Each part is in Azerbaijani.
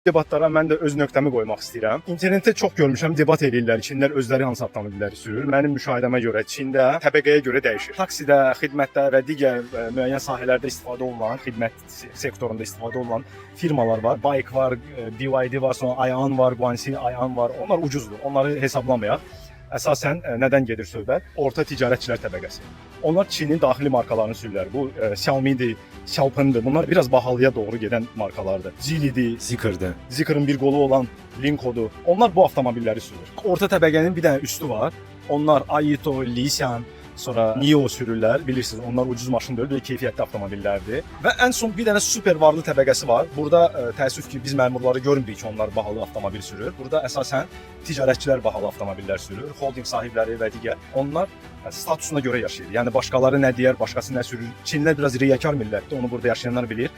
Debatlara mən də öz nöqtəmi qoymaq istəyirəm. İnternetdə çox görmüşəm, debat edirlər, Çinlər özləri hansı avtomobilləri sürür. Mənim müşahidəmə görə Çində təbəqəyə görə dəyişir. Taksidə, xidmətdə və digər müəyyən sahələrdə istifadə olunan, xidmət sektorunda istifadə olunan firmalar var. Bike var, BYD var, sonra Aion var, Guangxi Aion var. Onlar ucuzdur. Onları hesablamayaq. Əsasən nədən gedir söhbət? Orta ticarətçilər təbəqəsi. Onlar Çinin daxili markalarını sürürlər. Bu Xiaomi'dir, Xiaopeng'dir. Bunlar biraz bahalıya doğru gedən markalardır. Geely'dir, Zeekr'dir. Zeekr'ın bir qolu olan Linko'dur. Onlar bu avtomobilləri sürür. Orta təbəqənin bir dənə üstü var. Onlar Aito, Lixian, sonra Nio sürürlər. Bilirsiniz, onlar ucuz maşın deyil, keyfiyyətli avtomobillərdir. Və ən son bir dənə super varlı təbəqəsi var. Burada təəssüf ki, biz məmurları görmürük ki, onlar bahalı avtomobil sürür. Burada əsasən ticarətçilər bahalı avtomobillər sürür. Holding sahibləri və digər. Onlar statusuna görə yaşayır. Yəni başqaları nə deyər, başqası nə sürür. Çinlər biraz riyakar millətdir, onu burada yaşayanlar bilir.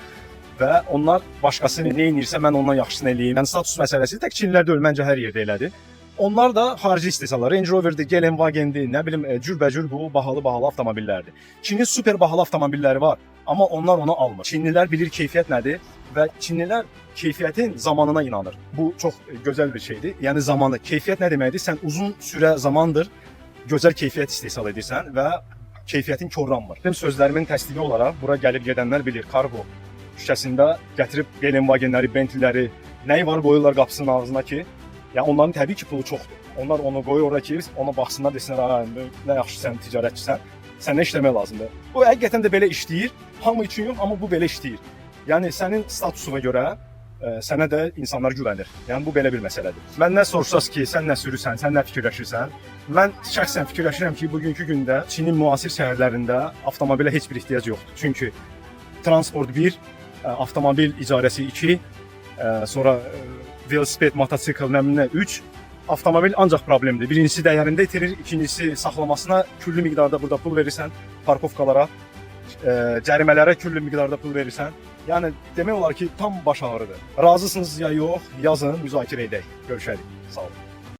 Və onlar başqası nə edirsə mən ondan yaxşısını eləyim. Yəni status məsələsi tək Çinlər deyil, məncə hər yerdə elədir. Onlar da xarici istehsallar, Range Rover'dir, Gelenwagen'dir, nə bilim cürbəcür bu bahalı avtomobillərdir. Çinin super bahalı avtomobilləri var, amma onlar onu almır. Çinlilər bilir keyfiyyət nədir və Çinlilər keyfiyyətin zamanına inanır. Bu çox gözəl bir şeydir. Yəni zamanı, keyfiyyət nə deməkdir? Sən uzun sürə zamandır gözəl keyfiyyət istehsal edirsən və keyfiyyətin korlanmır. Benim sözlərimin təsdiqi olaraq bura gəlib gedənlər bilir, Kargo şüşəsində gətirib Gelenwagenləri, Bentleyləri, nəyi var qoyurlar qapısının ağzına ki, yəni onların təbii ki pulu çoxdur. Onlar onu qoyur ora ki, ona baxsınlar, desinlər, nə yaxşı sən ticarətçisən, səndən işləmək lazımdır. Bu həqiqətən də belə işləyir. Hamı üçün yox, amma bu belə işləyir. Yəni sənin statusuna görə sənə də insanlar güvənir. Yəni bu belə bir məsələdir. Məndən soruşsaz ki, sən nə sürürsən, sən nə fikirləşirsən? Mən şəxsən fikirləşirəm ki, bugünkü gündə Çinin müasir şəhərlərində avtomobilə heç bir ehtiyac yoxdur. Çünki transport 1, avtomobil icarəsi 2, sonra velosiped, motosikl, nəminə 3, avtomobil ancaq problemdir. Birincisi dəyərində itirir, ikincisi saxlamasına küllü miqdarda burada pul verirsən, parkovkalara, cərimələrə küllü miqdarda pul verirsən. Yəni demək olar ki, tam baş ağrıdır. Razısınız ya yox, yazın, müzakirə edək. Görüşərik. Sağ olun.